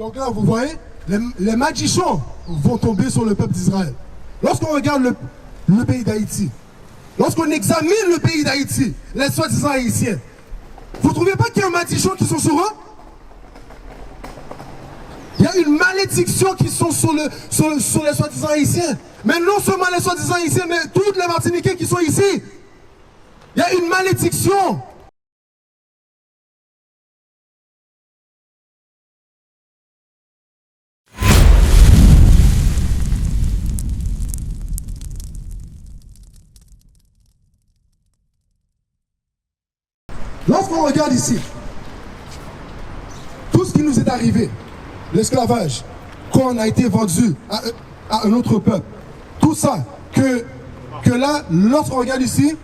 Donc là, vous voyez, les magiciens vont tomber sur le peuple d'Israël. Lorsqu'on regarde le pays d'Haïti, lorsqu'on examine le pays d'Haïti, les soi-disant haïtiens, vous ne trouvez pas qu'il y a un magicien qui sont sur eux? Il y a une malédiction qui sont sur les soi-disant haïtiens. Mais non seulement les soi-disant haïtiens, mais toutes les Martiniquais qui sont ici. Il y a une malédiction. Lorsqu'on regarde ici, tout ce qui nous est arrivé, l'esclavage, quand on a été vendu à un autre peuple, tout ça, que là, lorsqu'on regarde ici,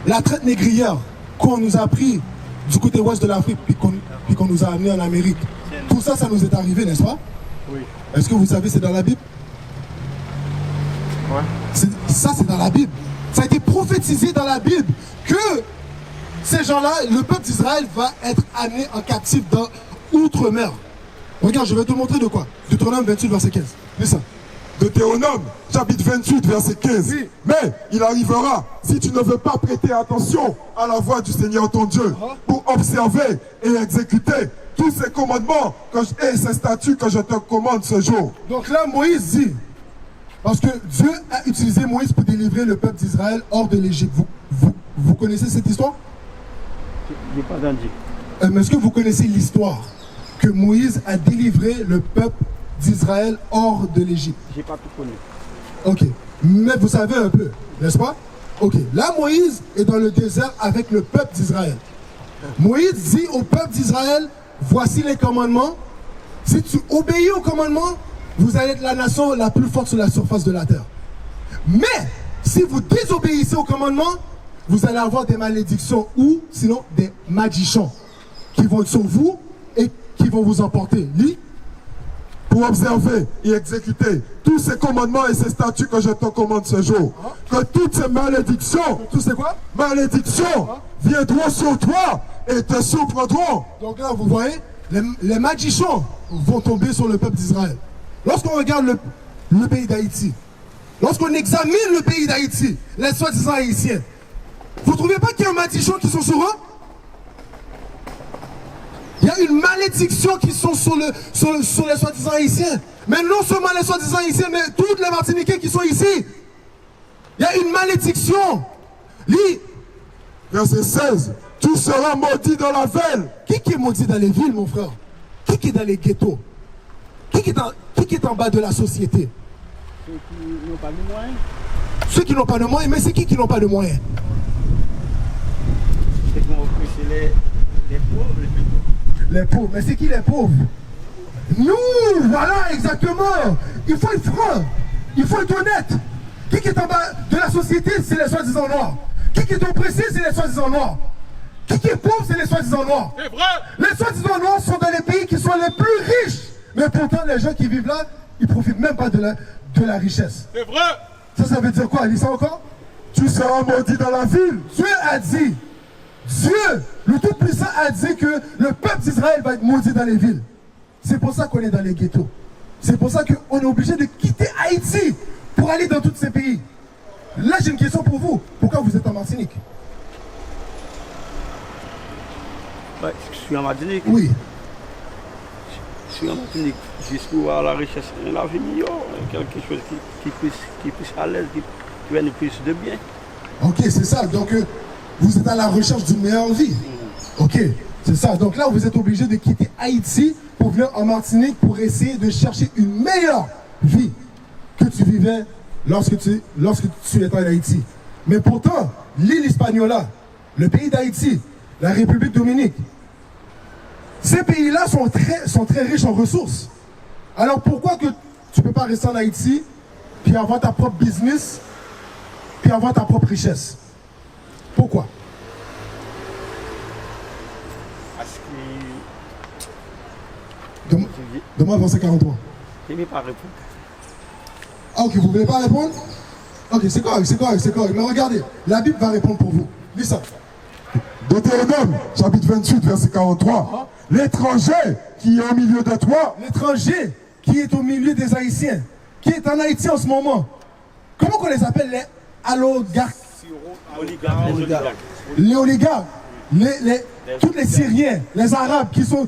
la traite négrière qu'on nous a pris du côté ouest de l'Afrique, puis qu'on nous a amené en Amérique, tout ça, ça nous est arrivé, n'est-ce pas? Oui. Est-ce que vous savez, c'est dans la Bible? Ouais. Ça, c'est dans la Bible. Ça a été prophétisé dans la Bible que ces gens-là, le peuple d'Israël va être amené en captif dans outre-mer. Regarde, je vais te montrer de quoi. Deutéronome 28, verset 15. Lis ça. Deutéronome, chapitre 28, verset 15. Oui. Mais il arrivera, si tu ne veux pas prêter attention à la voix du Seigneur ton Dieu, pour observer et exécuter tous ces commandements et ces statuts que je te commande ce jour. Donc là, Moïse dit, parce que Dieu a utilisé Moïse pour délivrer le peuple d'Israël hors de l'Égypte. Vous connaissez cette histoire? Je n'ai pas entendu. Mais est-ce que vous connaissez l'histoire que Moïse a délivré le peuple d'Israël hors de l'Égypte? Je n'ai pas tout connu. Ok. Mais vous savez un peu, n'est-ce pas? Ok. Là, Moïse est dans le désert avec le peuple d'Israël. Moïse dit au peuple d'Israël, voici les commandements. Si tu obéis aux commandements, vous allez être la nation la plus forte sur la surface de la terre. Mais, si vous désobéissez aux commandements, vous allez avoir des malédictions ou sinon des magiciens qui vont être sur vous et qui vont vous emporter. Lis. Pour observer et exécuter tous ces commandements et ces statuts que je te commande ce jour. Que toutes ces malédictions, Tout c'est quoi? malédictions, viendront sur toi et te surprendront. Donc là, vous voyez, les magiciens vont tomber sur le peuple d'Israël. Lorsqu'on regarde le pays d'Haïti, lorsqu'on examine le pays d'Haïti, les soi-disant haïtiens, vous ne trouvez pas qu'il y a un magicien qui sont sur eux? Il y a une malédiction qui sont sur les soi-disant haïtiens. Mais non seulement les soi-disant haïtiens, mais toutes les Martiniquais qui sont ici. Il y a une malédiction. Lis. Verset 16. Tu seras maudit dans la veine. Qui est maudit dans les villes, mon frère? Qui est dans les ghettos? Qui est en bas de la société? Ceux qui n'ont pas de moyens. Ceux qui n'ont pas de moyens, mais c'est qui n'ont pas de moyens? Ceux qui vont oppresser les pauvres, les plus pauvres. Les pauvres, mais c'est qui les pauvres? Nous, voilà, exactement. Il faut être franc, il faut être honnête. Qui est en bas de la société, c'est les soi-disant noirs. Qui est oppressé, c'est les soi-disant noirs. Qui est pauvre, c'est les soi-disant noirs. C'est vrai. Les soi-disant noirs sont dans les pays qui sont les plus riches. Mais pourtant, les gens qui vivent là, ils ne profitent même pas de la richesse. C'est vrai. Ça veut dire quoi? Lis ça encore? Tu seras maudit dans la ville. Dieu a dit, Dieu, le Tout-Puissant a dit que le peuple d'Israël va être maudit dans les villes. C'est pour ça qu'on est dans les ghettos. C'est pour ça qu'on est obligé de quitter Haïti pour aller dans tous ces pays. Là, j'ai une question pour vous. Pourquoi vous êtes en Martinique? Ouais, je suis en Martinique. Oui. Je suis en Martinique. Jusqu'à voir la richesse de la vie meilleure. Quelque chose qui puisse à l'aise, qui vienne plus de bien. Ok, c'est ça. Donc, vous êtes à la recherche d'une meilleure vie. Ok, c'est ça. Donc là, vous êtes obligé de quitter Haïti pour venir en Martinique pour essayer de chercher une meilleure vie que tu vivais lorsque tu étais en Haïti. Mais pourtant, l'île Hispaniola, le pays d'Haïti, la République Dominique, ces pays-là sont très riches en ressources. Alors pourquoi que tu ne peux pas rester en Haïti puis avoir ta propre business puis avoir ta propre richesse? Pourquoi? Parce que... Demande verset 43. Je ne vais pas répondre. Ah ok, vous ne voulez pas répondre? Ok, c'est correct. Mais regardez, la Bible va répondre pour vous. Lis ça. Deutéronome, chapitre 28, verset 43. l'étranger qui est au milieu de toi, l'étranger qui est au milieu des Haïtiens, qui est en Haïti en ce moment. Comment qu'on les appelle les oligarques? Les oligarques, tous les Syriens, les Arabes qui sont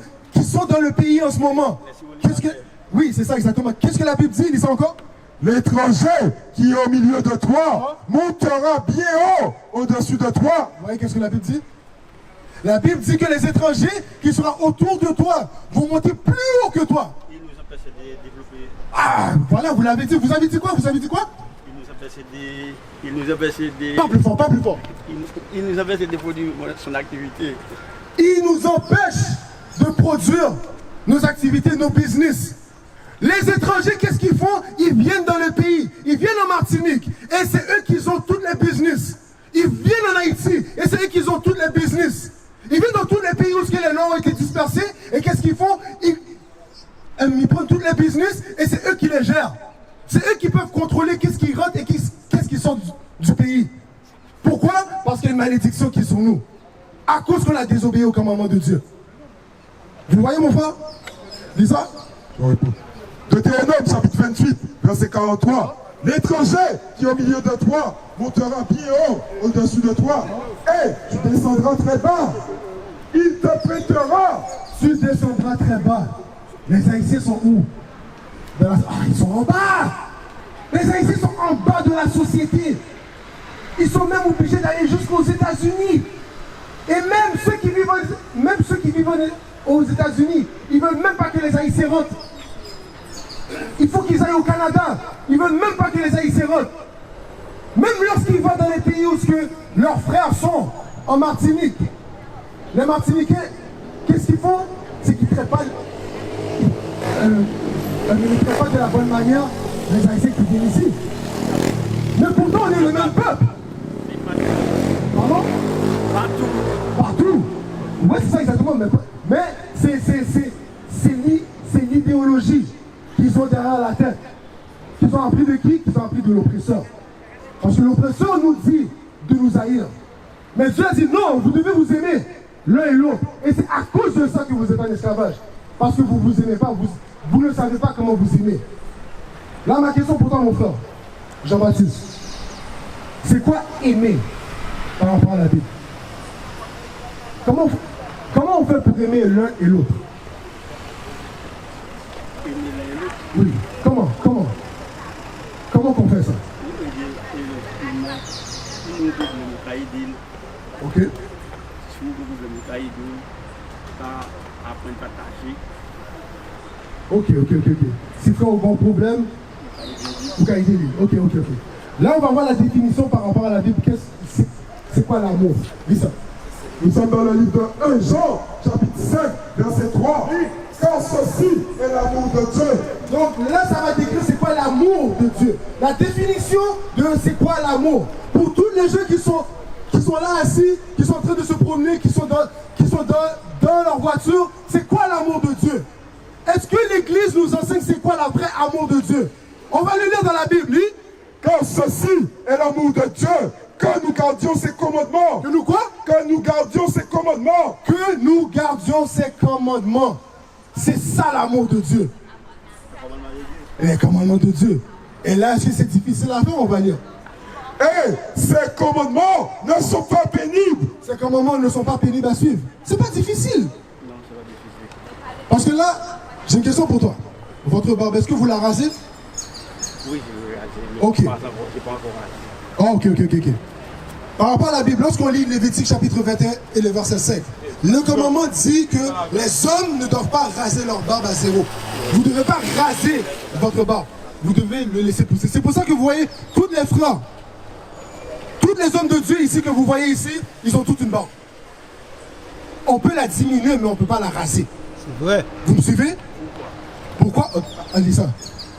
dans le pays en ce moment. Oui, c'est ça exactement. Qu'est-ce que la Bible dit? Dis ça encore. l'étranger qui est au milieu de toi montera bien haut au-dessus de toi. Vous voyez qu'est-ce que la Bible dit? La Bible dit que les étrangers qui seront autour de toi vont monter plus haut que toi. Il nous empêche de développer. Ah, voilà, vous l'avez dit. Vous avez dit quoi? Vous avez dit quoi? Il nous empêche de. Pas plus fort, pas plus fort. Il nous empêche de produire son activité. Il nous empêche de produire nos activités, nos business. Les étrangers, qu'est-ce qu'ils font? Ils viennent dans le pays, ils viennent en Martinique, et c'est eux qui ont tous les business. Ils viennent en Haïti, et c'est eux qui ont tous les business. Ils viennent dans tous les pays où les Noirs ont été dispersés, et qu'est-ce qu'ils font? Ils prennent tous les business, et c'est eux qui les gèrent. C'est eux qui peuvent contrôler qu'est-ce qui rentre et qu'est-ce qui sort du pays. Pourquoi? Parce qu'il y a une malédiction qui est sur nous. À cause qu'on a désobéi au commandement de Dieu. Vous voyez mon frère? Dis ça. Deutéronome chapitre 28, verset 43. L'étranger qui est au milieu de toi montera bien haut au-dessus de toi. Et tu descendras très bas. Il te prêtera. Tu descendras très bas. Les Haïtiens sont où? Ils sont en bas. Les Haïtiens sont en bas de la société. Ils sont même obligés d'aller jusqu'aux États-Unis. Et même ceux qui vivent aux États-Unis, ils ne veulent même pas que les Haïtiens rentrent. Il faut qu'ils aillent au Canada. Ils ne veulent même pas que les Haïtiens rentrent. Même lorsqu'ils vont dans les pays où leurs frères sont, en Martinique, les Martiniquais, qu'est-ce qu'ils font? C'est qu'ils ne traitent pas de la bonne manière les Haïtiens qui viennent ici. Mais pourtant, on est le même peuple. Pardon? Partout. Oui, c'est ça exactement. Mais c'est l'idéologie qu'ils ont derrière la tête. Qu'ils ont appris de qui? Qu'ils ont appris de l'oppresseur. Parce que l'oppresseur nous dit de nous haïr. Mais Dieu a dit non, vous devez vous aimer l'un et l'autre. Et c'est à cause de ça que vous êtes en esclavage. Parce que vous ne vous aimez pas, vous ne savez pas comment vous aimer. Là, ma question pour toi, mon frère, Jean-Baptiste, c'est quoi aimer par rapport à la Bible? Comment on fait pour aimer l'un et l'autre? Oui, comment qu'on fait ça? Ok. Ok. Si frère a un bon problème, vous pouvez aider lui. Ok. Là, on va voir la définition par rapport à la Bible. C'est quoi l'amour? Dis ça. Nous sommes dans le livre de 1 Jean, chapitre 5, verset 3. Car ceci est l'amour de Dieu. Donc là, ça va décrire c'est quoi l'amour de Dieu. La définition de c'est quoi l'amour. Pour tous les gens qui sont là assis, qui sont en train de se promener, qui sont dans leur voiture, c'est quoi l'amour de Dieu? Est-ce que l'Église nous enseigne c'est quoi le vrai amour de Dieu? On va le lire dans la Bible, oui? Car ceci est l'amour de Dieu, que nous gardions ses commandements. Que nous quoi? Que nous gardions ses commandements. Que nous gardions ses commandements. C'est ça l'amour de Dieu. Les commandements de Dieu. Et là, est-ce que c'est difficile à faire? On va lire. Et ces commandements ne sont pas pénibles. Ces commandements ne sont pas pénibles à suivre. C'est pas difficile. Non, c'est pas difficile. Parce que là, j'ai une question pour toi. Votre barbe, est-ce que vous la rasez? Oui, je vais raser. Ok. C'est pas encore rasé. Oh, ok. Par rapport à la Bible, lorsqu'on lit Lévitique chapitre 21 et le verset 5, le commandement dit que les hommes ne doivent pas raser leur barbe à zéro. Vous ne devez pas raser votre barbe. Vous devez le laisser pousser. C'est pour ça que vous voyez tous les frères, tous les hommes de Dieu ici que vous voyez ici, ils ont toute une barbe. On peut la diminuer, mais on ne peut pas la raser. C'est vrai. Vous me suivez? Pourquoi? On dit ça.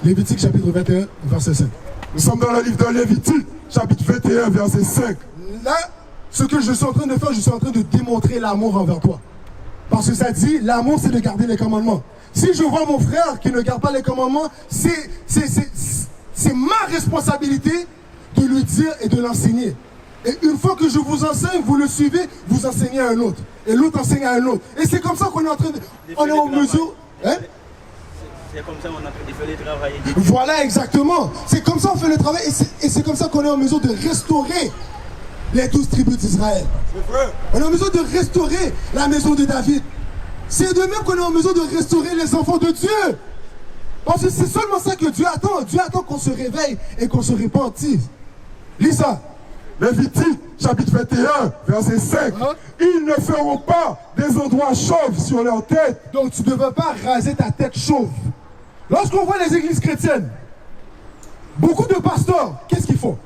Lévitique chapitre 21, verset 5. Nous sommes dans le livre de Lévitique, chapitre 21, verset 5. Là, ce que je suis en train de faire, je suis en train de démontrer l'amour envers toi. Parce que ça dit, l'amour, c'est de garder les commandements. Si je vois mon frère qui ne garde pas les commandements, c'est ma responsabilité de lui dire et de l'enseigner. Et une fois que je vous enseigne, vous le suivez, vous enseignez à un autre. Et l'autre enseigne à un autre. Et c'est comme ça qu'on est en train de... On est en mesure... Hein? C'est comme ça qu'on a fait le travail. Voilà, exactement. C'est comme ça qu'on fait le travail. Et c'est comme ça qu'on est en mesure de restaurer les 12 tribus d'Israël. On est en mesure de restaurer la maison de David. C'est de même qu'on est en mesure de restaurer les enfants de Dieu. Parce que c'est seulement ça que Dieu attend. Dieu attend qu'on se réveille et qu'on se repentisse. Lis ça. Lévitique, chapitre 21, verset 5. Ils ne feront pas des endroits chauves sur leur tête. Donc tu ne veux pas raser ta tête chauve. Lorsqu'on voit les églises chrétiennes, beaucoup de pasteurs, qu'est-ce qu'ils font?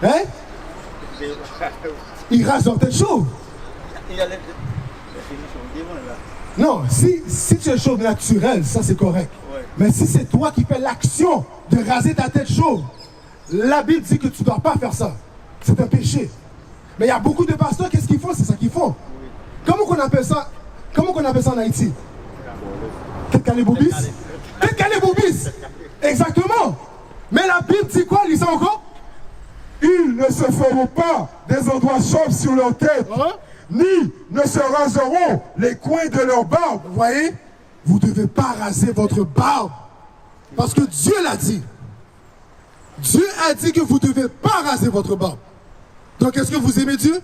Hein? Ils rasent leur tête chauve. Non, si tu es chauve naturel, ça c'est correct. Mais si c'est toi qui fais l'action de raser ta tête chauve, la Bible dit que tu ne dois pas faire ça. C'est un péché. Mais il y a beaucoup de pasteurs, qu'est-ce qu'ils font? C'est ça qu'ils font. Comment qu'on appelle ça? Comment qu'on appelle ça en Haïti? Calébobis? Calébobis! Exactement! Mais la Bible dit quoi? Lis ça encore? Ils ne se feront pas des endroits chauves sur leur tête, ni ne se raseront les coins de leur barbe. Vous voyez? Vous ne devez pas raser votre barbe. Parce que Dieu l'a dit. Dieu a dit que vous ne devez pas raser votre barbe. Donc est-ce que vous aimez Dieu?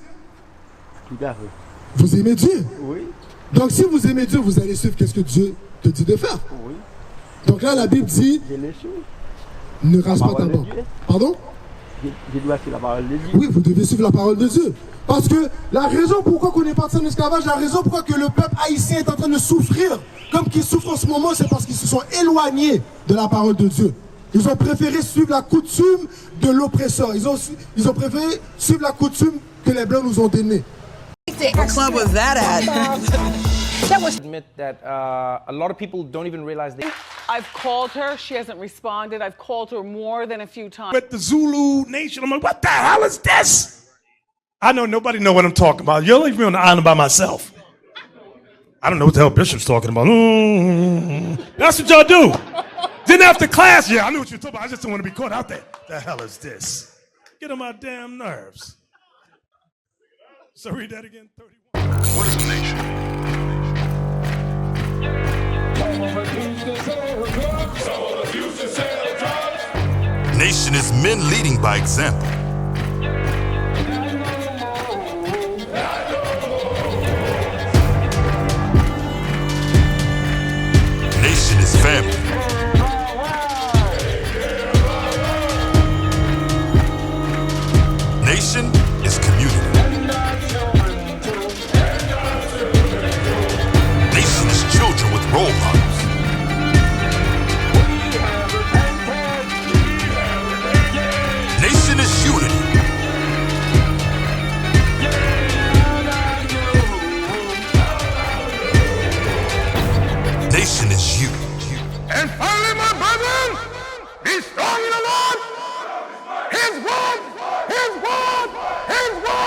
Tout à fait. Vous aimez Dieu? Oui. Donc si vous aimez Dieu, vous allez suivre qu'est-ce que Dieu te dit de faire. Oui. Donc là, la Bible dit, Je le suis. ne rase pas ta parole de barbe. Dieu. Pardon? Je dois suivre la parole de Dieu. Oui, vous devez suivre la parole de Dieu. Parce que la raison pourquoi on est parti en esclavage, la raison pourquoi que le peuple haïtien est en train de souffrir, comme qu'il souffre en ce moment, c'est parce qu'ils se sont éloignés de la parole de Dieu. Ils ont préféré suivre la coutume de l'oppresseur. Ils ont préféré suivre la coutume que les Blancs nous ont donnée. What club was that at? Admit that a lot of people don't even realize they. I've called her. She hasn't responded. I've called her more than a few times. With the Zulu Nation, I'm like, what the hell is this? I know nobody know what I'm talking about. You'll leave me on the island by myself. I don't know what the hell Bishop's talking about. That's what y'all do. Then after class, yeah, I knew what you were talking about. I just don't want to be caught out there. The hell is this? Get on my damn nerves. So read that again. 31. What is a nation? Nation is men leading by example. Nation is family. Nation is community. Nation is children with role models. Nation is unity. Nation is you. And finally, my brethren, be strong in the Lord. His word, His word, His word.